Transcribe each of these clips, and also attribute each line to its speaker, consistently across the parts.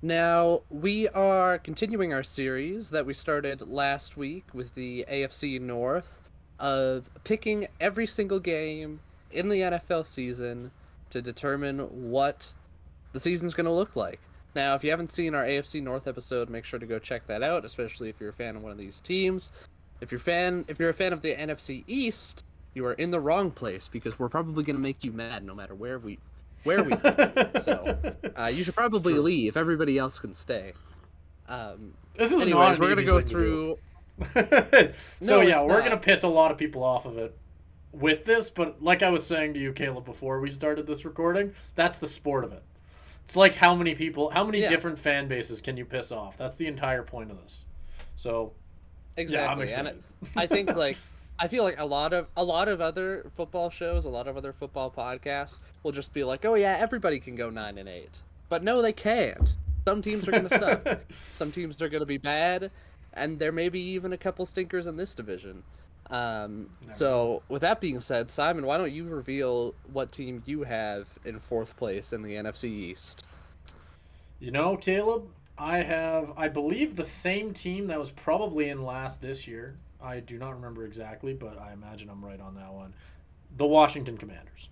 Speaker 1: Now, we are continuing our series that we started last week with the AFC North of picking every single game in the NFL season to determine what the season's going to look like. Now, if you haven't seen our AFC North episode, make sure to go check that out, especially if you're a fan of one of these teams. If you're a fan of the NFC East, you are in the wrong place because we're probably going to make you mad no matter where we pick you. So, you should
Speaker 2: It's
Speaker 1: probably
Speaker 2: true.
Speaker 1: leave. Everybody else can stay. Um,
Speaker 2: This is not
Speaker 1: anyways,
Speaker 2: an
Speaker 1: we're gonna
Speaker 2: easy
Speaker 1: go
Speaker 2: thing to do.
Speaker 1: through.
Speaker 2: So
Speaker 1: No,
Speaker 2: yeah,
Speaker 1: it's
Speaker 2: we're gonna
Speaker 1: not.
Speaker 2: piss a lot of people off of it with this, but like I was saying to you, Caleb, before we started this recording, that's the sport of it. It's like how many
Speaker 1: Yeah,
Speaker 2: different fan bases can you piss off? That's the entire point of this. So yeah, I'm
Speaker 1: exactly.
Speaker 2: excited.
Speaker 1: I think I feel like a lot of other football shows, a lot of other football podcasts will just be like, "Oh yeah, everybody can go 9-8," but no, they can't. Some teams are gonna suck. Some teams are gonna be bad, and there may be even a couple stinkers in this division.
Speaker 2: Never know.
Speaker 1: So with that being said, Simon, why don't you reveal what team you have in fourth place in the NFC East?
Speaker 2: You know, Caleb, I believe the same team that was probably in last this year. I do not remember exactly, but I imagine I'm right on that one. The Washington Commanders.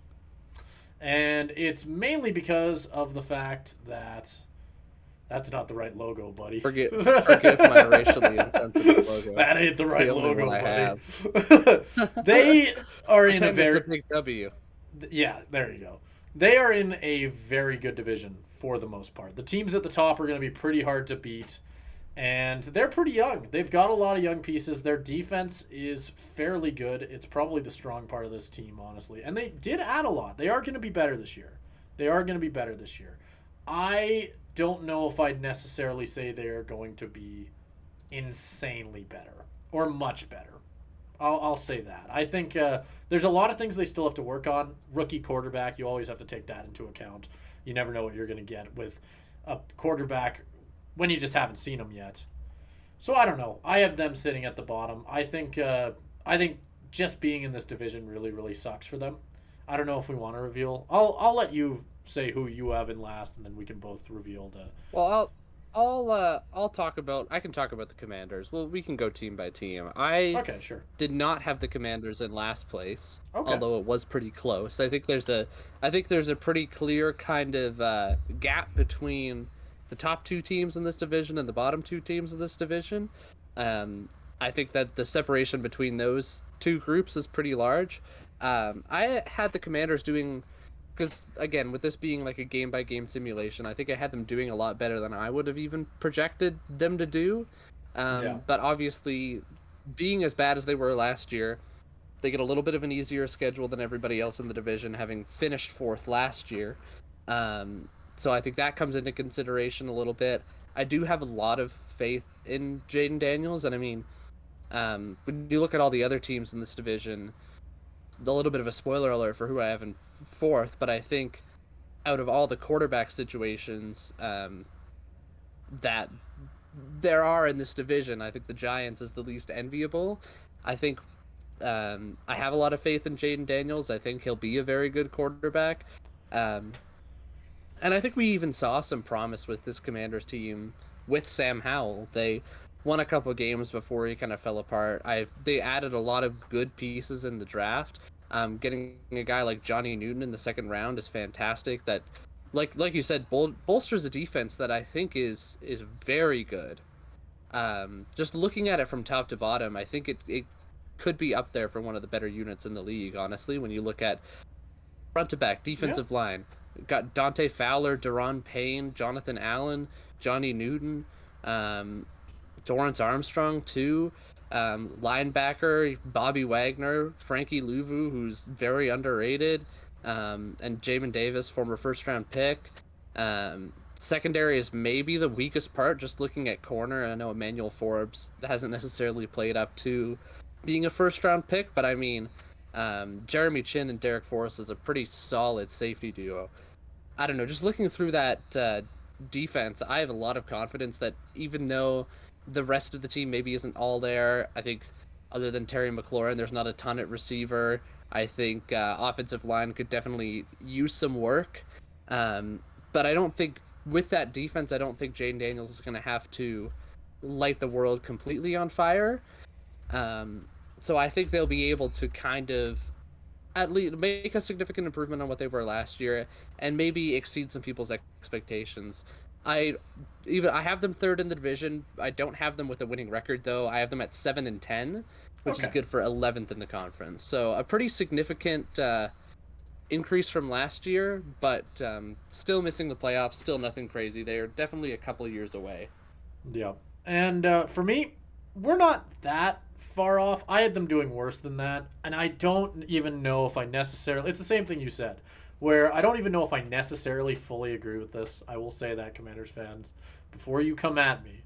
Speaker 2: And it's mainly because of the fact that that's not the right logo, buddy.
Speaker 1: Forgive my racially insensitive logo.
Speaker 2: That ain't the
Speaker 1: It's the
Speaker 2: right
Speaker 1: only one
Speaker 2: logo,
Speaker 1: I
Speaker 2: buddy.
Speaker 1: have.
Speaker 2: They are in a
Speaker 1: Pretend it's a
Speaker 2: very
Speaker 1: big W.
Speaker 2: yeah, there you go. They are in a very good division for the most part. The teams at the top are going to be pretty hard to beat, and they're pretty young. They've got a lot of young pieces. Their defense is fairly good. It's probably the strong part of this team, honestly. And they did add a lot. They are going to be better this year. They are going to be better this year. I don't know if I'd necessarily say they're going to be insanely better or much better. I'll say that. I think there's a lot of things they still have to work on. Rookie quarterback, you always have to take that into account. You never know what you're going to get with a quarterback when you just haven't seen them yet. So I don't know. I have them sitting at the bottom. I think just being in this division really sucks for them. I don't know if we want to reveal. I'll let you say who you have in last, and then we can both reveal the.
Speaker 1: Well, I'll talk about. I can talk about the Commanders. Well, we can go team by team. I
Speaker 2: Okay, sure.
Speaker 1: did not have the Commanders in last place,
Speaker 2: Okay.
Speaker 1: although it was pretty close. I think there's a pretty clear kind of gap between the top two teams in this division and the bottom two teams in this division. I think that the separation between those two groups is pretty large. I had the Commanders doing because again, with this being like a game by game simulation, I think I had them doing a lot better than I would have even projected them to do.
Speaker 2: Yeah.
Speaker 1: But obviously, being as bad as they were last year, they get a little bit of an easier schedule than everybody else in the division, having finished fourth last year. So I think that comes into consideration a little bit. I do have a lot of faith in Jaden Daniels, and I mean, when you look at all the other teams in this division, a little bit of a spoiler alert for who I have in fourth, but I think out of all the quarterback situations that there are in this division, I think the Giants is the least enviable. I think I have a lot of faith in Jaden Daniels. I think he'll be a very good quarterback. Um, and I think we even saw some promise with this Commanders team with Sam Howell. They won a couple games before he kind of fell apart. They added a lot of good pieces in the draft. Getting a guy like Johnny Newton in the second round is fantastic. That, like you said, bolsters a defense that I think is very good. Just looking at it from top to bottom, I think it could be up there for one of the better units in the league. Honestly, when you look at front to back,
Speaker 2: Yeah.
Speaker 1: defensive line, got Dante Fowler, Deron Payne, Jonathan Allen, Johnny Newton, um, Dorrance Armstrong too. Linebacker Bobby Wagner, Frankie Louvu, who's very underrated, and Jamin Davis, former first round pick. Secondary is maybe the weakest part. Just looking at corner, I know Emmanuel Forbes hasn't necessarily played up to being a first round pick, but I mean, Jeremy Chin and Derek Forrest is a pretty solid safety duo. I don't know. Just looking through that defense, I have a lot of confidence that even though the rest of the team maybe isn't all there, I think other than Terry McLaurin, there's not a ton at receiver. I think offensive line could definitely use some work, but I don't think with that defense, I don't think Jaden Daniels is going to have to light the world completely on fire. So I think they'll be able to kind of at least make a significant improvement on what they were last year and maybe exceed some people's expectations. I have them third in the division. I don't have them with a winning record though. I have them at 7-10, which is good for 11th in the conference. So a pretty significant increase from last year, but still missing the playoffs. Still nothing crazy. They are definitely a couple years away.
Speaker 2: Yeah, and for me, we're not that far off. I had them doing worse than that, and I don't even know if I necessarily. It's the same thing you said, where I don't even know if I necessarily fully agree with this. I will say that, Commanders fans, before you come at me,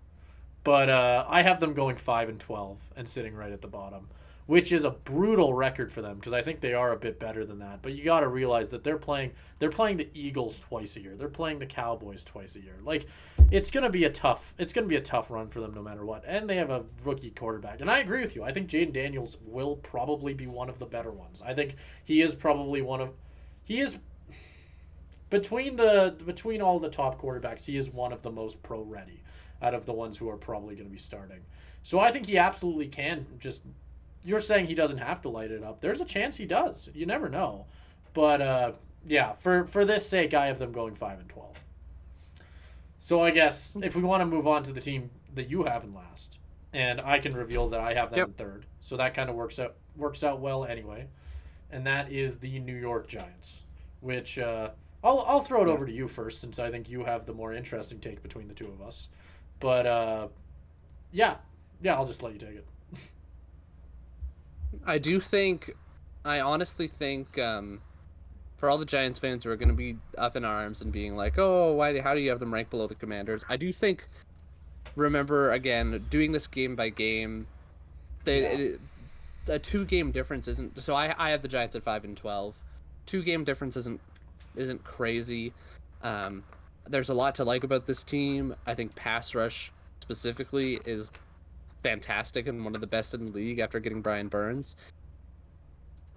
Speaker 2: but I have them going 5-12 and sitting right at the bottom, which is a brutal record for them because I think they are a bit better than that. But you got to realize that they're playing the Eagles twice a year. They're playing the Cowboys twice a year. Like it's going to be a tough run for them no matter what. And they have a rookie quarterback. And I agree with you. I think Jaden Daniels will probably be one of the better ones. I think he is probably between all the top quarterbacks, he is one of the most pro ready out of the ones who are probably going to be starting. So I think he absolutely can just. You're saying he doesn't have to light it up. There's a chance he does. You never know. But, yeah, for this sake, I have them going 5-12. So I guess if we want to move on to the team that you have in last, and I can reveal that I have them in third. So that kind of works out well anyway. And that is the New York Giants, which I'll throw it over to you first since I think you have the more interesting take between the two of us. But, yeah, I'll just let you take it.
Speaker 1: I honestly think, for all the Giants fans who are going to be up in arms and being like, oh, how do you have them ranked below the Commanders? I do think, remember, again, doing this game by game, a 2-game difference isn't, so I have the Giants at 5-12. 2-game difference isn't crazy. There's a lot to like about this team. I think pass rush specifically is fantastic and one of the best in the league after getting Brian Burns.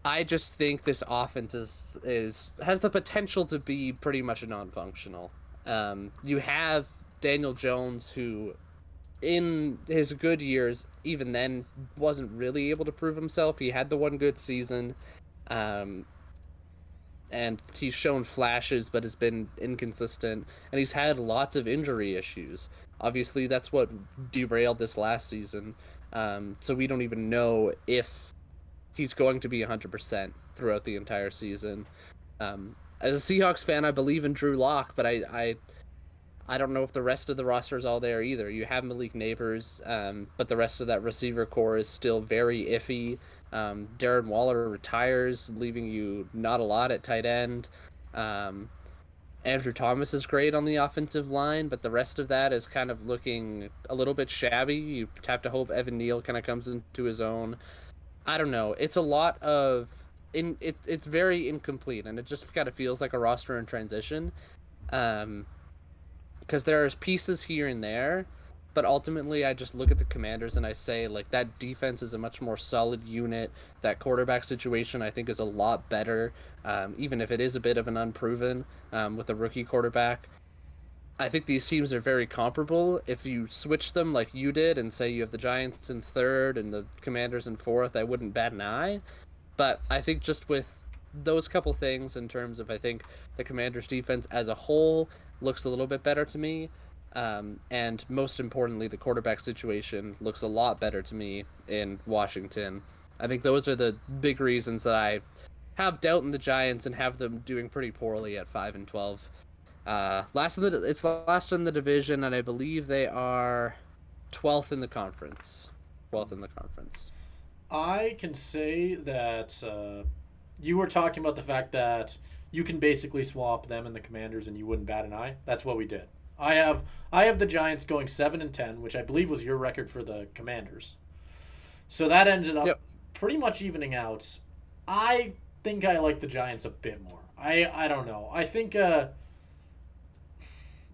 Speaker 1: I just think this offense has the potential to be pretty much non-functional. You have Daniel Jones, who in his good years, even then, wasn't really able to prove himself. He had the one good season, and he's shown flashes, but has been inconsistent, and he's had lots of injury issues. Obviously, that's what derailed this last season. So we don't even know if he's going to be 100% throughout the entire season. As a Seahawks fan, I believe in Drew Lock, but I don't know if the rest of the roster is all there either. You have Malik Neighbors, but the rest of that receiver core is still very iffy. Darren Waller retires, leaving you not a lot at tight end. Andrew Thomas is great on the offensive line, but the rest of that is kind of looking a little bit shabby. You have to hope Evan Neal kind of comes into his own. I don't know. It's a lot of... It's very incomplete, and it just kind of feels like a roster in transition. Because there's pieces here and there, but ultimately I just look at the Commanders and I say, like, that defense is a much more solid unit. That quarterback situation I think is a lot better, even if it is a bit of an unproven with a rookie quarterback. I think these teams are very comparable. If you switch them like you did and say you have the Giants in third and the Commanders in fourth, I wouldn't bat an eye. But I think just with those couple things in terms of, I think the Commanders defense as a whole looks a little bit better to me. And most importantly, the quarterback situation looks a lot better to me in Washington. I think those are the big reasons that I have doubt in the Giants and have them doing pretty poorly at 5-12. Last in the division, and I believe they are 12th in the conference. 12th in the conference.
Speaker 2: I can say that you were talking about the fact that you can basically swap them and the Commanders and you wouldn't bat an eye. That's what we did. I have the Giants going 7-10, which I believe was your record for the Commanders. So that ended up pretty much evening out. I think I like the Giants a bit more. I don't know. I think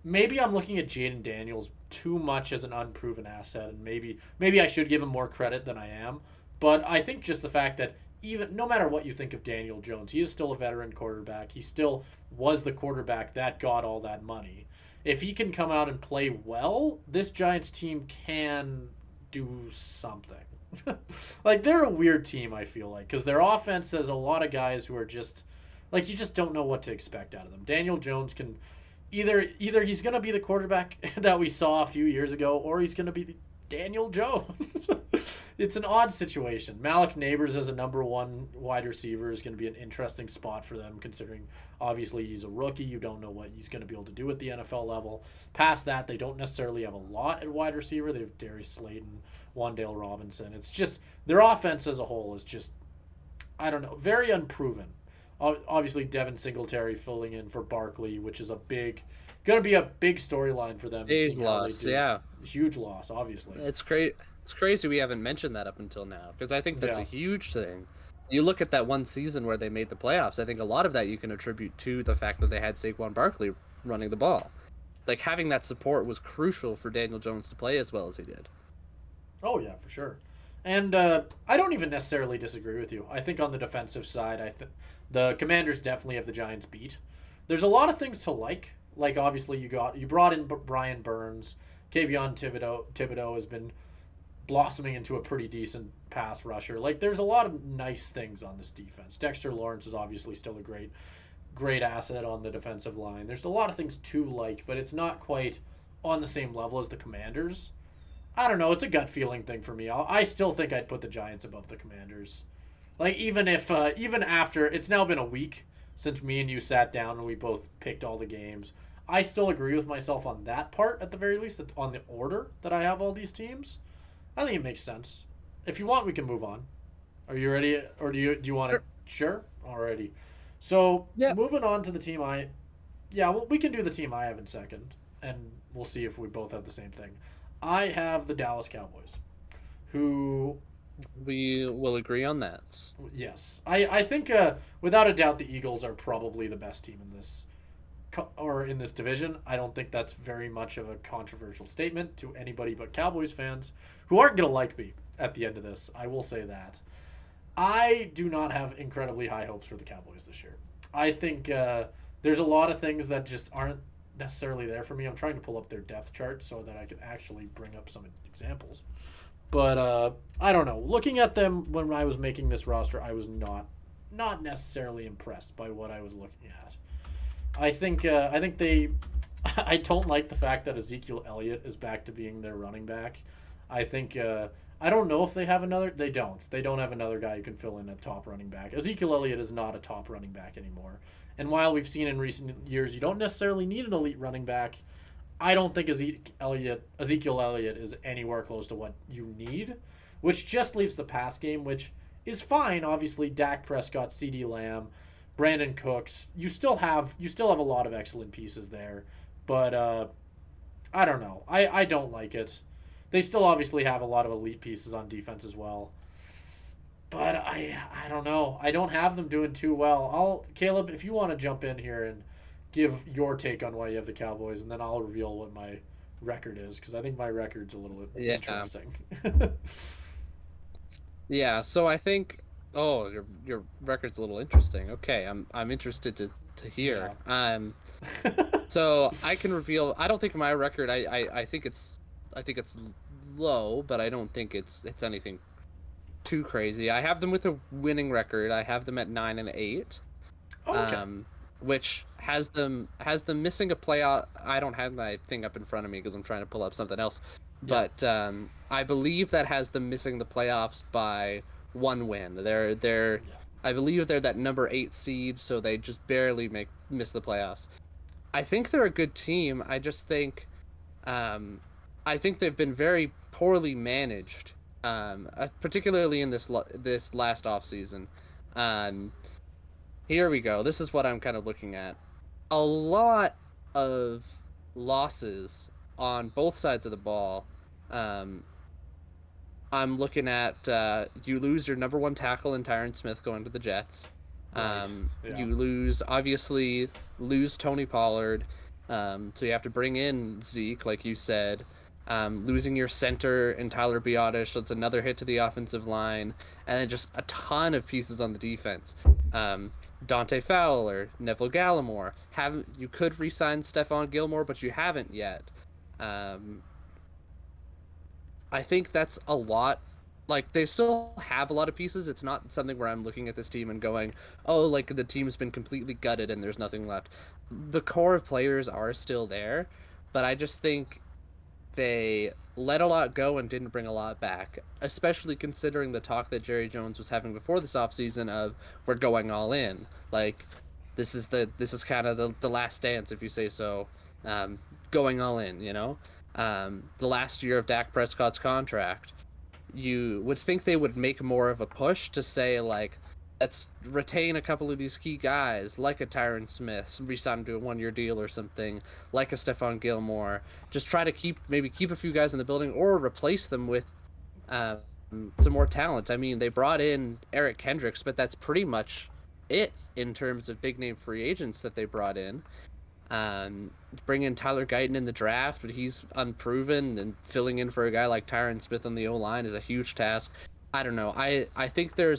Speaker 2: maybe I'm looking at Jaden Daniels too much as an unproven asset, and maybe I should give him more credit than I am. But I think just the fact that even no matter what you think of Daniel Jones, he is still a veteran quarterback. He still was the quarterback that got all that money. if he can come out and play well, this Giants team can do something. Like, they're a weird team, I feel like, because their offense has a lot of guys who are just like, you just don't know what to expect out of them. Daniel Jones can either he's going to be the quarterback that we saw a few years ago, or he's going to be Daniel Jones. It's an odd situation. Malik Neighbors as a number one wide receiver is going to be an interesting spot for them, considering obviously he's a rookie. You don't know what he's going to be able to do at the NFL level. Past that, they don't necessarily have a lot at wide receiver. They have Darius Slayton, Wan'Dale Robinson. It's just their offense as a whole is just, I don't know, very unproven. Obviously, Devin Singletary filling in for Barkley, which is going to be a big storyline for them.
Speaker 1: Big loss, yeah.
Speaker 2: Huge loss, obviously.
Speaker 1: It's great. It's crazy we haven't mentioned that up until now, because I think that's a huge thing. You look at that one season where they made the playoffs, I think a lot of that you can attribute to the fact that they had Saquon Barkley running the ball. Like, having that support was crucial for Daniel Jones to play as well as he did.
Speaker 2: Oh, yeah, for sure. And I don't even necessarily disagree with you. I think on the defensive side, the Commanders definitely have the Giants beat. There's a lot of things to like. Like, obviously, you brought in Brian Burns. Kayvon Thibodeau has been blossoming into a pretty decent pass rusher. Like, there's a lot of nice things on this defense. Dexter Lawrence is obviously still a great asset on the defensive line. There's a lot of things to like, but it's not quite on the same level as the Commanders. I don't know. It's a gut feeling thing for me. I still think I'd put the Giants above the Commanders. Like, even after, it's now been a week since me and you sat down and we both picked all the games. I still agree with myself on that part, at the very least, on the order that I have all these teams. I think it makes sense. If you want, we can move on. Are you ready? Or do you want to? Sure. Alrighty. So, moving on to the team we can do the team I have in second, and we'll see if we both have the same thing. I have the Dallas Cowboys, who...
Speaker 1: We will agree on that.
Speaker 2: Yes. I think, without a doubt, the Eagles are probably the best team in this division. I don't think that's very much of a controversial statement to anybody but Cowboys fans, who aren't going to like me at the end of this. I will say that. I do not have incredibly high hopes for the Cowboys this year. I think there's a lot of things that just aren't necessarily there for me. I'm trying to pull up their depth chart so that I can actually bring up some examples. But I don't know. Looking at them when I was making this roster, I was not necessarily impressed by what I was looking at. I think they. I don't like the fact that Ezekiel Elliott is back to being their running back. I think I don't know if they have another. They don't. They don't have another guy who can fill in a top running back. Ezekiel Elliott is not a top running back anymore. And while we've seen in recent years you don't necessarily need an elite running back, I don't think Ezekiel Elliott is anywhere close to what you need, which just leaves the pass game, which is fine. Obviously, Dak Prescott, CeeDee Lamb, Brandon Cooks. You still have a lot of excellent pieces there, but I don't know. I don't like it. They still obviously have a lot of elite pieces on defense as well. But I don't know. I don't have them doing too well. Caleb, if you want to jump in here and give your take on why you have the Cowboys, and then I'll reveal what my record is, because I think my record's a little interesting.
Speaker 1: Yeah, so I think your record's a little interesting. Okay, I'm interested to hear. Yeah. So I can reveal. I don't think my record. I think it's low, but I don't think it's anything too crazy. I have them with a winning record. I have them at 9-8.
Speaker 2: Oh, okay.
Speaker 1: Which has them missing a playoff. I don't have my thing up in front of me because I'm trying to pull up something else. Yeah. But I believe that has them missing the playoffs by one win. They're I believe they're that number 8 seed, so they just barely miss the playoffs. I think they're a good team. I just think they've been very poorly managed, particularly in this last offseason. Here we go. This is what I'm kind of looking at. A lot of losses on both sides of the ball. I'm looking at you lose your number 1 tackle in Tyron Smith going to the Jets.
Speaker 2: Right. Yeah.
Speaker 1: You lose Tony Pollard. So you have to bring in Zeke, like you said. Losing your center in Tyler Biotish, that's another hit to the offensive line, and then just a ton of pieces on the defense. Dante Fowler, Neville Gallimore. You could re-sign Stephon Gilmore, but you haven't yet. I think that's a lot. Like, they still have a lot of pieces. It's not something where I'm looking at this team and going, oh, like, the team's been completely gutted and there's nothing left. The core of players are still there, but I just think they let a lot go and didn't bring a lot back, especially considering the talk that Jerry Jones was having before this offseason of, we're going all in. Like, this is kind of the last dance, if you say so. Going all in, you know? The last year of Dak Prescott's contract. You would think they would make more of a push to say, like, let's retain a couple of these key guys, like a Tyron Smith, re-sign him to a one-year deal or something, like a Stephon Gilmore. Just try to keep a few guys in the building or replace them with some more talent. I mean, they brought in Eric Kendricks, but that's pretty much it in terms of big-name free agents that they brought in. Bring in Tyler Guyton in the draft, but he's unproven, and filling in for a guy like Tyron Smith on the O-line is a huge task. I don't know. I think they're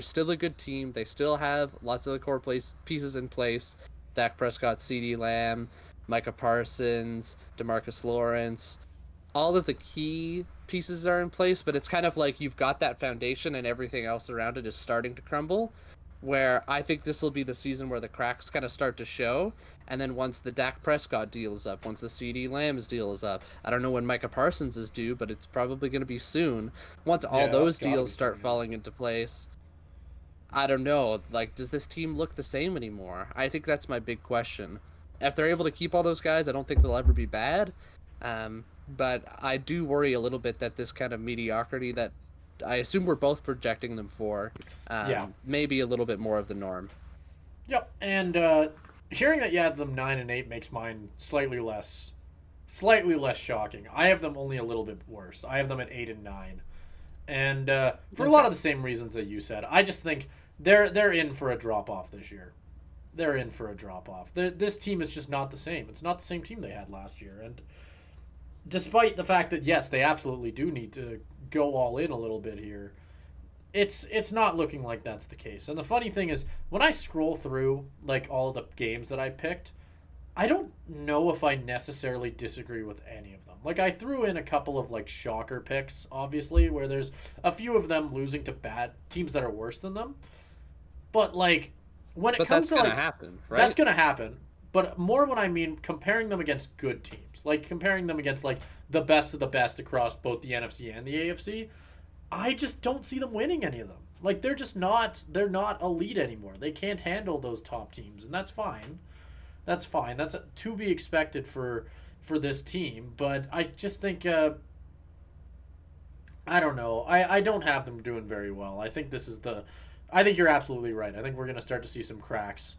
Speaker 1: still a good team. They still have lots of the core pieces in place. Dak Prescott, CeeDee Lamb, Micah Parsons, DeMarcus Lawrence. All of the key pieces are in place, but it's kind of like you've got that foundation and everything else around it is starting to crumble. Where I think this will be the season where the cracks kind of start to show, and then once the Dak Prescott deal is up, once the CeeDee Lamb's deal is up, I don't know when Micah Parsons is due, but it's probably going to be soon. Once all those deals start falling into place, I don't know, like, does this team look the same anymore? I think that's my big question. If they're able to keep all those guys, I don't think they'll ever be bad, but I do worry a little bit that this kind of mediocrity that I assume we're both projecting them for, maybe a little bit more of the norm.
Speaker 2: Yep, and hearing that you had them 9-8 makes mine slightly less shocking. I have them only a little bit worse. I have them at 8-9, and for a lot of the same reasons that you said. I just think they're in for a drop off this year. They're in for a drop off. This team is just not the same. It's not the same team they had last year, and despite the fact that yes, they absolutely do need to go all in a little bit here, it's not looking like that's the case. And the funny thing is, when I scroll through like all of the games that I picked, I don't know if I necessarily disagree with any of them. Like, I threw in a couple of like shocker picks, obviously, where there's a few of them losing to bad teams that are worse than them. But like when it comes to like,
Speaker 1: happen, right?
Speaker 2: That's gonna happen. But more when I mean comparing them against good teams, like comparing them against like the best of the best across both the NFC and the AFC, I just don't see them winning any of them. Like, they're not elite anymore. They can't handle those top teams, and that's fine. That's fine. That's to be expected for this team. But I just think I don't know. I don't have them doing very well. I think I think you're absolutely right. I think we're gonna start to see some cracks.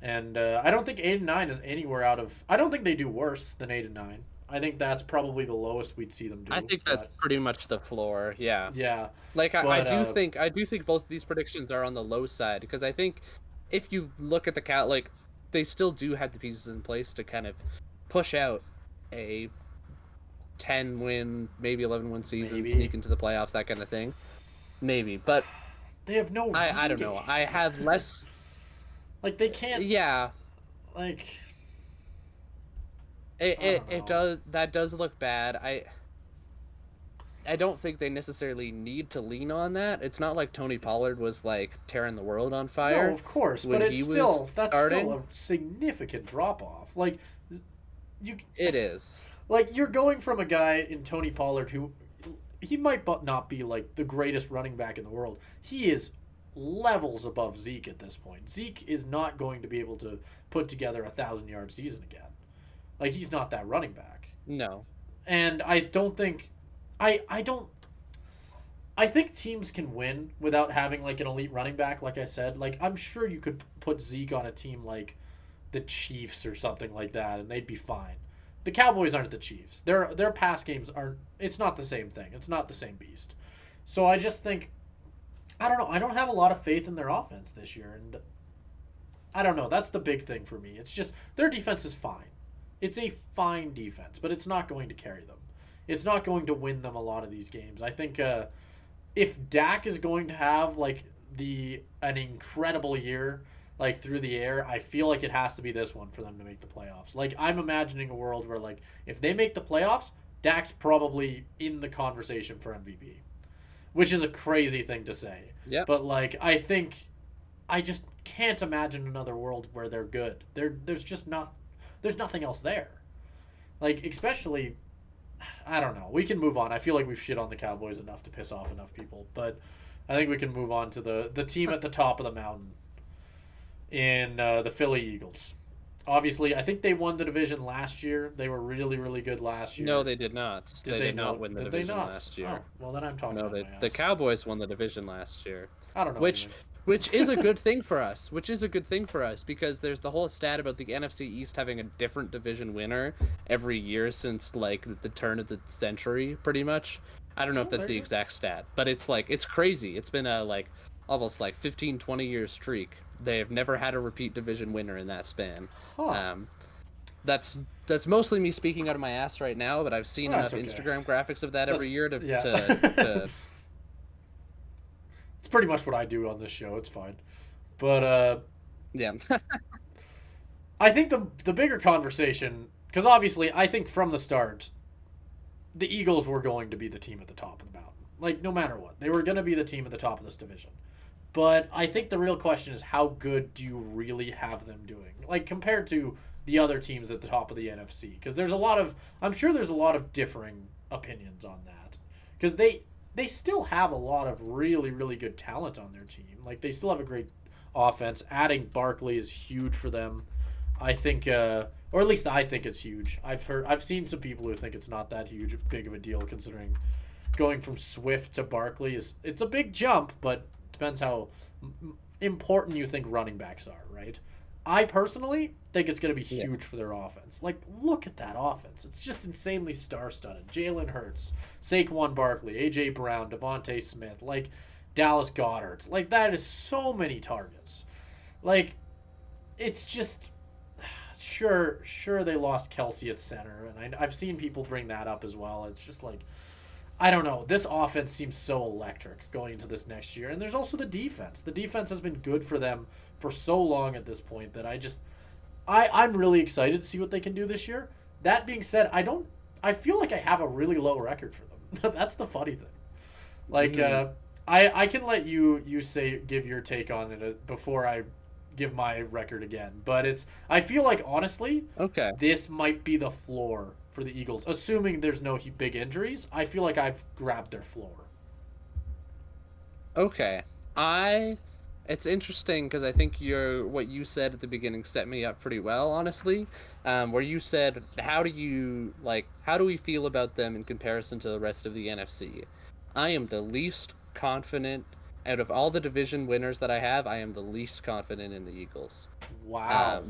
Speaker 2: And I don't think 8-9 is anywhere out of. I don't think they do worse than 8-9. I think that's probably the lowest we'd see them do.
Speaker 1: I think that's pretty much the floor. Yeah.
Speaker 2: Yeah.
Speaker 1: Like, I do think both of these predictions are on the low side, because I think if you look at the like, they still do have the pieces in place to kind of push out a 10-win, maybe 11-win season, sneak into the playoffs, that kind of thing. Maybe, but
Speaker 2: they have no.
Speaker 1: I don't know. I have less.
Speaker 2: Like, they can't.
Speaker 1: Yeah.
Speaker 2: Like.
Speaker 1: It does. That does look bad. I don't think they necessarily need to lean on that. It's not like Tony Pollard was like tearing the world on fire.
Speaker 2: No, of course, but that's still a significant drop off. Like,
Speaker 1: it is.
Speaker 2: Like, you're going from a guy in Tony Pollard who he might not be like the greatest running back in the world. He is levels above Zeke at this point. Zeke is not going to be able to put together 1,000-yard season again. Like, he's not that running back.
Speaker 1: No.
Speaker 2: And I don't think I think teams can win without having like an elite running back, like I said. Like, I'm sure you could put Zeke on a team like the Chiefs or something like that and they'd be fine. The Cowboys aren't the Chiefs. Their pass games aren't. It's not the same thing. It's not the same beast. So I just think, I don't know. I don't have a lot of faith in their offense this year, and I don't know. That's the big thing for me. It's just their defense is fine. It's a fine defense, but it's not going to carry them. It's not going to win them a lot of these games. I think if Dak is going to have like an incredible year like through the air, I feel like it has to be this one for them to make the playoffs. Like I'm imagining a world where like if they make the playoffs, Dak's probably in the conversation for MVP, which is a crazy thing to say.
Speaker 1: Yeah.
Speaker 2: But like I just can't imagine another world where they're good. There's nothing else there. Like especially I don't know. We can move on. I feel like we've shit on the Cowboys enough to piss off enough people, but I think we can move on to the team at the top of the mountain in the Philly Eagles. Obviously, I think they won the division last year. They were really, really good last year.
Speaker 1: No, they did not.
Speaker 2: Did
Speaker 1: they
Speaker 2: they
Speaker 1: did not
Speaker 2: not?
Speaker 1: win the
Speaker 2: Did
Speaker 1: division
Speaker 2: they not?
Speaker 1: last year.
Speaker 2: Oh, well, then I'm talking
Speaker 1: No,
Speaker 2: about my
Speaker 1: the
Speaker 2: ass.
Speaker 1: Cowboys won the division last year.
Speaker 2: I don't know.
Speaker 1: Which
Speaker 2: anything.
Speaker 1: which is a good thing for us. Which is a good thing for us because there's the whole stat about the NFC East having a different division winner every year since like the turn of the century, pretty much. I don't know if that's
Speaker 2: there
Speaker 1: the
Speaker 2: you go.
Speaker 1: exact stat, but it's like it's crazy. It's been a like almost like 15 20 year streak. They've never had a repeat division winner in that span.
Speaker 2: Huh.
Speaker 1: That's mostly me speaking out of my ass right now, but I've seen enough
Speaker 2: That's okay.
Speaker 1: Instagram graphics of that every year to
Speaker 2: It's pretty much what I do on this show. It's fine. But
Speaker 1: yeah.
Speaker 2: I think the bigger conversation, because obviously I think from the start, the Eagles were going to be the team at the top of the mountain. Like no matter what, they were going to be the team at the top of this division. But I think the real question is how good do you really have them doing? Like compared to the other teams at the top of the NFC, because I'm sure there's a lot of differing opinions on that, because they still have a lot of really, really good talent on their team. Like they still have a great offense. Adding Barkley is huge for them. I think, or at least I think it's huge. I've seen some people who think it's not that big of a deal, considering going from Swift to Barkley it's a big jump, but depends how important you think running backs are, right? I personally think it's going to be huge for their offense. Like, look at that offense. It's just insanely star-studded. Jalen Hurts, Saquon Barkley, A.J. Brown, Devontae Smith, like Dallas Goedert. Like, that is so many targets. Like, it's just... Sure, they lost Kelsey at center, and I've seen people bring that up as well. It's just like... I don't know. This offense seems so electric going into this next year. And there's also the defense. The defense has been good for them for so long at this point that I'm really excited to see what they can do this year. That being said, I feel like I have a really low record for them. That's the funny thing. Like, I can let you give your take on it before I give my record again. But I feel like, honestly,
Speaker 1: Okay.
Speaker 2: this might be the floor for the Eagles. Assuming there's no big injuries, I feel like I've grabbed their floor.
Speaker 1: Okay. It's interesting because I think what you said at the beginning set me up pretty well, honestly. Where you said, how do we feel about them in comparison to the rest of the NFC? I am the least confident out of all the division winners that I have. I am the least confident in the Eagles.
Speaker 2: Wow.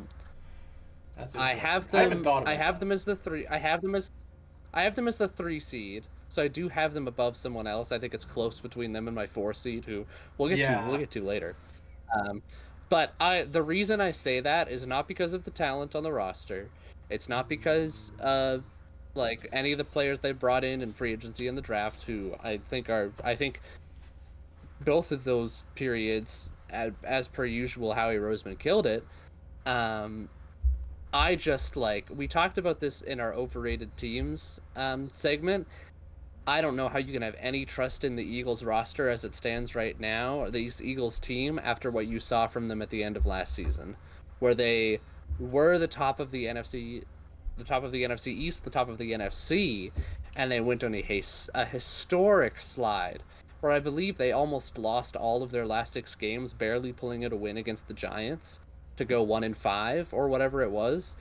Speaker 2: That's
Speaker 1: I
Speaker 2: interesting.
Speaker 1: have them.
Speaker 2: I haven't thought about
Speaker 1: I have
Speaker 2: that.
Speaker 1: them as the three. I have them as the 3 seed. So I do have them above someone else. I think it's close between them and my 4 seed, who we'll get to later. But the reason I say that is not because of the talent on the roster. It's not because of like any of the players they brought in free agency and the draft, who I think both of those periods, as per usual, Howie Roseman killed it. I just we talked about this in our overrated teams segment. I don't know how you can have any trust in the Eagles roster as it stands right now, or this Eagles team, after what you saw from them at the end of last season, where they were the top of the NFC East, the top of the NFC, and they went on a historic slide, where I believe they almost lost all of their last 6 games, barely pulling out a win against the Giants to go 1-5 or whatever it was.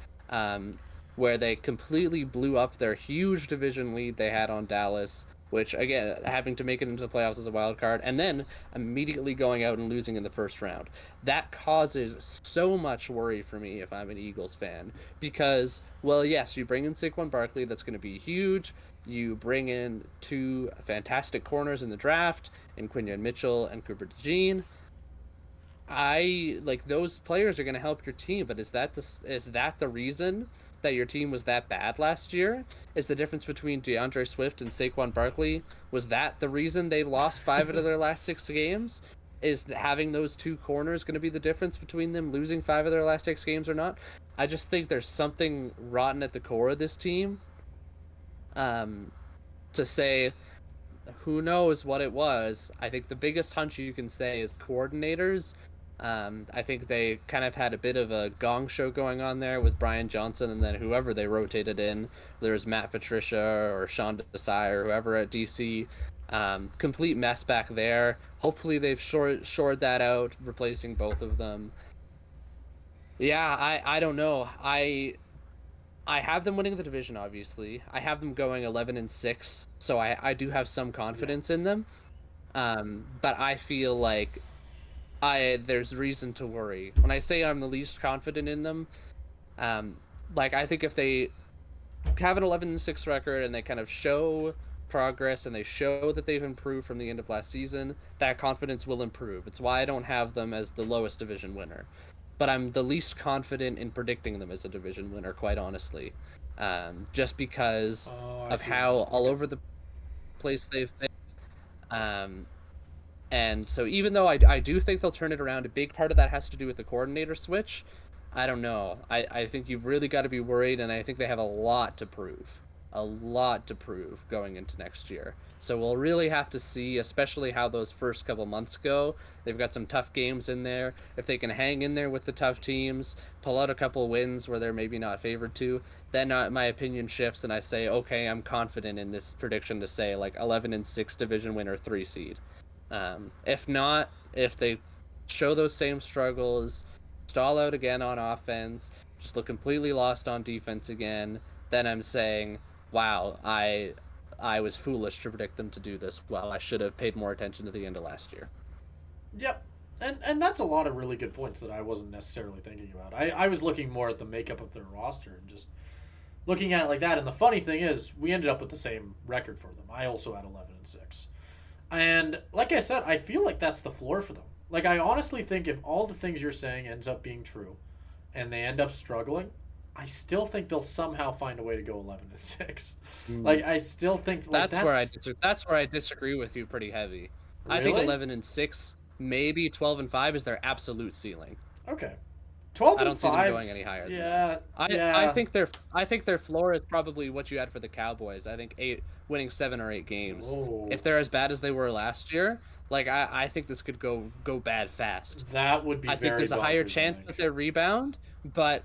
Speaker 1: Where they completely blew up their huge division lead they had on Dallas, which, again, having to make it into the playoffs as a wild card, and then immediately going out and losing in the first round. That causes so much worry for me if I'm an Eagles fan, because, well, yes, you bring in Saquon Barkley, that's going to be huge. You bring in 2 fantastic corners in the draft, in Quinion Mitchell and Cooper DeJean. Those players are going to help your team, but is that the reason that your team was that bad last year is the difference between DeAndre Swift and Saquon Barkley. Was that the reason they lost 5 out of their last 6 games? Is having those two corners going to be the difference between them losing 5 of their last 6 games or not? I just think there's something rotten at the core of this team. To say, who knows what it was. I think the biggest hunch you can say is coordinators. I think they kind of had a bit of a gong show going on there with Brian Johnson and then whoever they rotated in. There was Matt Patricia or Sean Desai or whoever at DC. Complete mess back there. Hopefully they've shored that out, replacing both of them. Yeah, I don't know. I have them winning the division, obviously. I have them going 11-6, so I do have some confidence in them. But I feel like there's reason to worry. When I say I'm the least confident in them, I think if they have an 11-6 record and they kind of show progress and they show that they've improved from the end of last season, that confidence will improve. It's why I don't have them as the lowest division winner. But I'm the least confident in predicting them as a division winner, quite honestly. Just because of how all over the place they've been. And so even though I do think they'll turn it around, a big part of that has to do with the coordinator switch. I don't know. I think you've really got to be worried, and I think they have a lot to prove. A lot to prove going into next year. So we'll really have to see, especially how those first couple months go. They've got some tough games in there. If they can hang in there with the tough teams, pull out a couple wins where they're maybe not favored to, then my opinion shifts and I say, okay, I'm confident in this prediction to say 11-6 division winner, 3 seed. If not, if they show those same struggles, stall out again on offense, just look completely lost on defense again, then I'm saying, wow, I was foolish to predict them to do this well. I should have paid more attention to the end of last year.
Speaker 2: Yep. And that's a lot of really good points that I wasn't necessarily thinking about. I was looking more at the makeup of their roster and just looking at it like that. And the funny thing is, we ended up with the same record for them. I also had 11-6. And like I said, I feel like that's the floor for them. I honestly think if all the things you're saying ends up being true and they end up struggling, I still think they'll somehow find a way to go 11-6. I still think
Speaker 1: that's where I disagree with you pretty heavy. Really? I think 11-6, maybe 12-5 is their absolute ceiling.
Speaker 2: Okay, 12-5.
Speaker 1: I don't see them going any higher.
Speaker 2: Yeah,
Speaker 1: I think their floor is probably what you had for the Cowboys. I think winning 7 or 8 games.
Speaker 2: Whoa.
Speaker 1: If they're as bad as they were last year, I think this could go bad fast.
Speaker 2: That would be. I think
Speaker 1: there's a higher chance that they rebound. But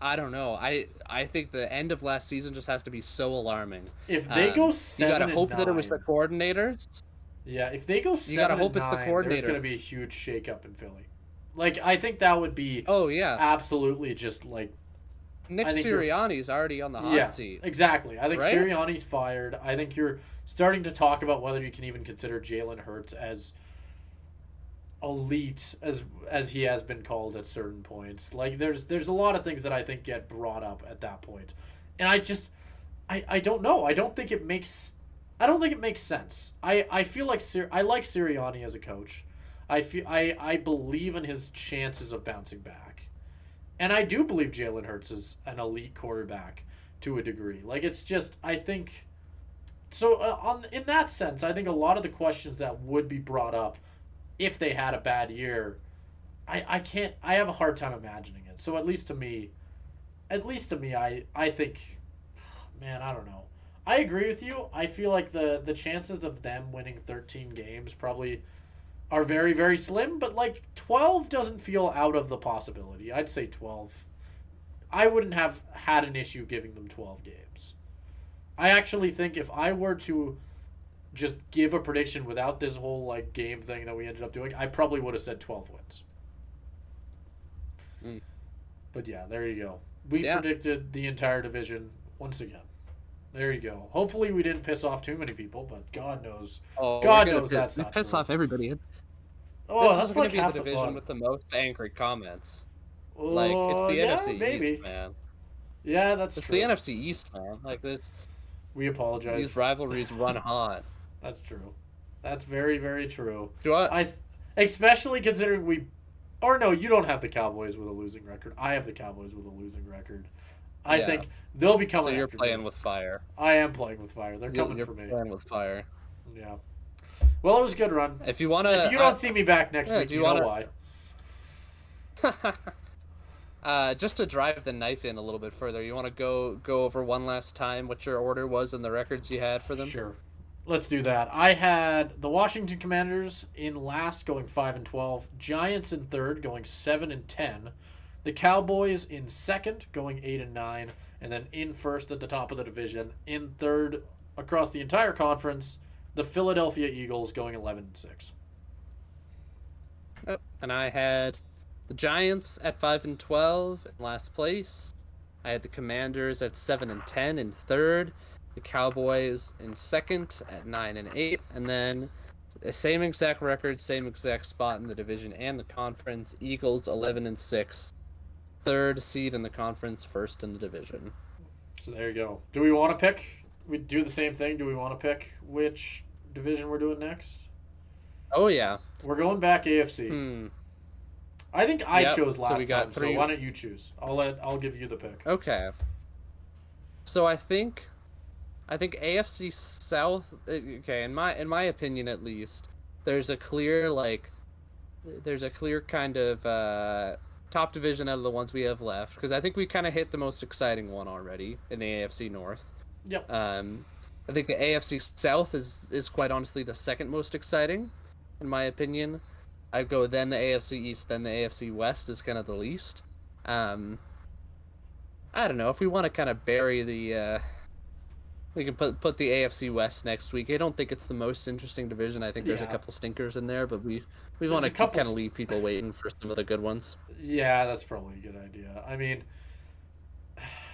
Speaker 1: I don't know. I think the end of last season just has to be so alarming.
Speaker 2: If they go 7-9,
Speaker 1: you gotta hope that it was the coordinators.
Speaker 2: Yeah, if they go 7-9,
Speaker 1: you gotta hope it's the coordinators.
Speaker 2: There's gonna be a huge shakeup in Philly. I think that would be.
Speaker 1: Oh yeah.
Speaker 2: Absolutely, just
Speaker 1: Nick Sirianni's already on the hot seat.
Speaker 2: Exactly. I think Sirianni's fired. I think you're starting to talk about whether you can even consider Jalen Hurts as elite as he has been called at certain points. There's a lot of things that I think get brought up at that point. And I don't know. I don't think it makes sense. I feel like I like Sirianni as a coach. I believe in his chances of bouncing back. And I do believe Jalen Hurts is an elite quarterback to a degree. It's just I think so in that sense, I think a lot of the questions that would be brought up if they had a bad year, I have a hard time imagining it. So at least to me, I think, man, I don't know. I agree with you. I feel like the chances of them winning 13 games probably are very, very slim, but 12 doesn't feel out of the possibility. I'd say 12. I wouldn't have had an issue giving them 12 games. I actually think if I were to just give a prediction without this whole game thing that we ended up doing, I probably would have said 12 wins. But yeah, there you go. We predicted the entire division once again. There you go. Hopefully we didn't piss off too many people, but God knows. God knows that's not
Speaker 1: piss
Speaker 2: true.
Speaker 1: off everybody.
Speaker 2: Oh,
Speaker 1: this is going to be the division with the most angry comments. It's the NFC
Speaker 2: maybe.
Speaker 1: East, man.
Speaker 2: Yeah, that's
Speaker 1: true.
Speaker 2: It's
Speaker 1: the NFC East, man.
Speaker 2: We apologize.
Speaker 1: These rivalries run hot.
Speaker 2: That's true. That's very, very true.
Speaker 1: Especially
Speaker 2: considering you don't have the Cowboys with a losing record. I have the Cowboys with a losing record. I
Speaker 1: Yeah.
Speaker 2: think they'll be
Speaker 1: So
Speaker 2: coming
Speaker 1: you're
Speaker 2: after
Speaker 1: playing
Speaker 2: me.
Speaker 1: with fire.
Speaker 2: I am playing with fire. They're coming
Speaker 1: You're
Speaker 2: for me.
Speaker 1: playing with fire.
Speaker 2: Yeah. Well, it was a good run.
Speaker 1: If you wanna,
Speaker 2: If you don't see me back next
Speaker 1: yeah,
Speaker 2: week,
Speaker 1: if you
Speaker 2: you know
Speaker 1: wanna,
Speaker 2: why.
Speaker 1: just to drive the knife in a little bit further, you want to go over one last time what your order was and the records you had for them?
Speaker 2: Sure. Let's do that. I had the Washington Commanders in last, going 5-12. Giants in third, going 7-10. The Cowboys in second, going 8-9, and then in first at the top of the division. In third across the entire conference, the Philadelphia Eagles, going 11-6.
Speaker 1: Oh, and I had the Giants at 5-12 in last place. I had the Commanders at 7-10 in third. The Cowboys in second at 9-8, and then the same exact record, same exact spot in the division and the conference. Eagles 11-6, third seed in the conference, first in the division.
Speaker 2: So there you go. Do we want to pick? We do the same thing. Do we want to pick which division we're doing next?
Speaker 1: Oh yeah.
Speaker 2: We're going back AFC. I think I chose last time. So why don't you choose? I'll give you the pick.
Speaker 1: Okay. So I think AFC South. Okay, in my opinion at least, there's a clear kind of top division out of the ones we have left, because I think we kind of hit the most exciting one already in the AFC North.
Speaker 2: Yep.
Speaker 1: I think the AFC South is quite honestly the second most exciting, in my opinion. I'd go then the AFC East, then the AFC West is kind of the least. I don't know if we want to kind of bury the. We can put the AFC West next week. I don't think it's the most interesting division. I think there's a couple stinkers in there, but we want to kind of leave people waiting for some of the good ones.
Speaker 2: Yeah, that's probably a good idea. I mean,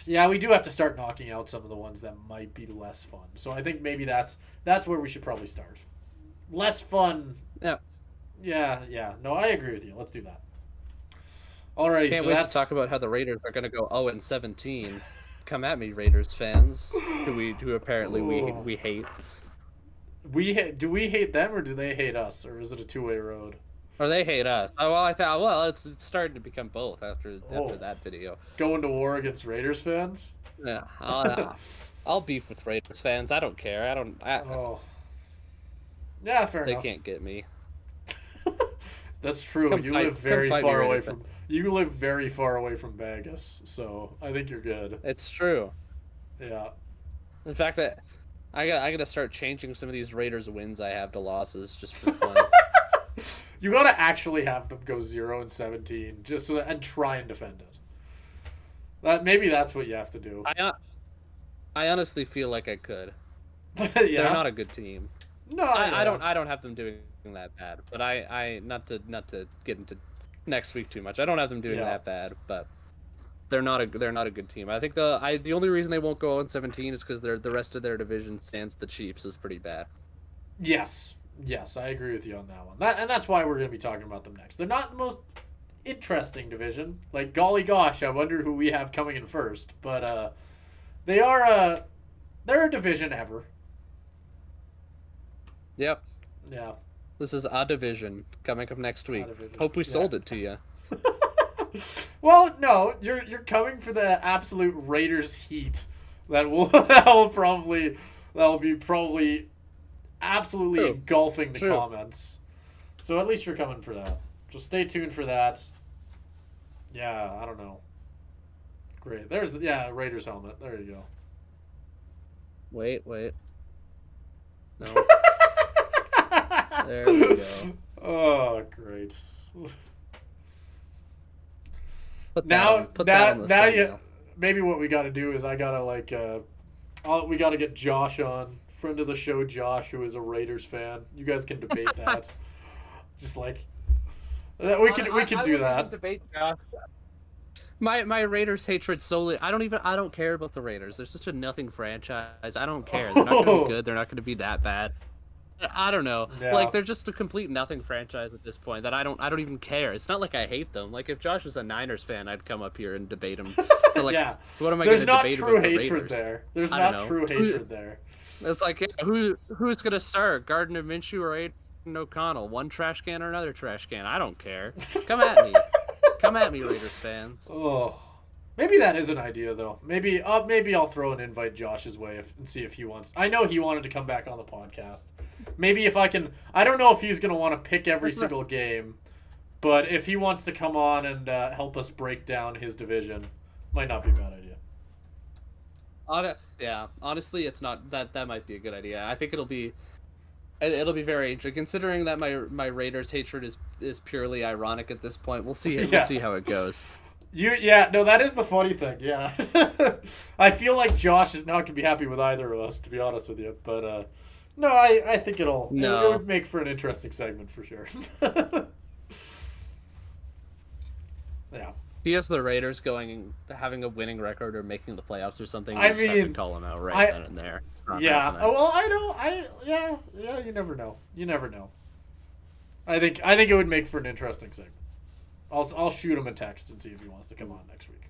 Speaker 2: yeah, we do have to start knocking out some of the ones that might be less fun. So I think maybe that's where we should probably start. Less fun.
Speaker 1: Yeah.
Speaker 2: Yeah. No, I agree with you. Let's do that. Alrighty,
Speaker 1: Can't wait to talk about how the Raiders are going to go 0-17. Come at me, Raiders fans, who apparently we hate.
Speaker 2: Do we hate them, or do they hate us, or is it a two-way road?
Speaker 1: Or they hate us. Oh, well, I thought, well, it's starting to become both after that video.
Speaker 2: Going to war against Raiders fans?
Speaker 1: Yeah, I'll beef with Raiders fans. I don't care.
Speaker 2: Yeah, fair enough.
Speaker 1: They can't get me.
Speaker 2: That's true. You live very far away from. You live very far away from Vegas, so I think you're good.
Speaker 1: It's true.
Speaker 2: Yeah.
Speaker 1: In fact, I gotta start changing some of these Raiders wins I have to losses just for fun.
Speaker 2: You gotta actually have them go 0-17 just so and try and defend it. Maybe that's what you have to do.
Speaker 1: I honestly feel like I could.
Speaker 2: Yeah?
Speaker 1: They're not a good team.
Speaker 2: No,
Speaker 1: I don't have them doing that bad. But I not to get into next week too much. I don't have them doing that bad, but they're not a good team. I think the only reason they won't go 0-17 is because the rest of their division stands the Chiefs is pretty bad.
Speaker 2: Yes, I agree with you on that one. And that's why we're going to be talking about them next. They're not the most interesting division. Like, golly gosh, I wonder who we have coming in first. But they're a division ever.
Speaker 1: Yep.
Speaker 2: Yeah.
Speaker 1: This is a division coming up next week. Hope we sold it to you.
Speaker 2: Well, no, you're coming for the absolute Raiders heat. That will be probably absolutely engulfing the comments. So at least you're coming for that. So stay tuned for that. Yeah, I don't know. Great. There's Raiders helmet. There you go.
Speaker 1: Wait. No. There we go.
Speaker 2: Oh, great.
Speaker 1: Now
Speaker 2: maybe what we got to do is I got to we got to get Josh on, friend of the show Josh, who is a Raiders fan. You guys can debate that. Just like we can do that.
Speaker 1: Debate Josh. My Raiders hatred solely. I don't care about the Raiders. They're such a nothing franchise. I don't care. They're not going to be good. They're not going to be that bad. I don't know. Yeah. Like, they're just a complete nothing franchise at this point that I don't even care. It's not like I hate them. Like, if Josh was a Niners fan, I'd come up here and debate him. But, like,
Speaker 2: yeah.
Speaker 1: What am I going to debate about the Raiders?
Speaker 2: There's not true hatred there.
Speaker 1: It's like, who's going to start? Gardner Minshew or Aiden O'Connell? One trash can or another trash can? I don't care. Come at me. Come at me, Raiders fans.
Speaker 2: Oh. Maybe that is an idea, though. Maybe I'll throw an invite Josh's way and see if he wants. I know he wanted to come back on the podcast. Maybe if I can. I don't know if he's going to want to pick every single game, but if he wants to come on and help us break down his division, might not be a bad idea.
Speaker 1: Yeah, honestly, it's not that might be a good idea. I think it'll be very interesting, considering that my Raiders hatred is purely ironic at this point. We'll see. We'll see how it goes.
Speaker 2: No, that is the funny thing. Yeah, I feel like Josh is not going to be happy with either of us, to be honest with you. But no, I think it would make for an interesting segment for sure. Yeah.
Speaker 1: He has the Raiders having a winning record or making the playoffs or something.
Speaker 2: I
Speaker 1: just have to call him out then and there.
Speaker 2: Yeah. Well, I know. Yeah. You never know. I think it would make for an interesting segment. I'll shoot him a text and see if he wants to come on next week.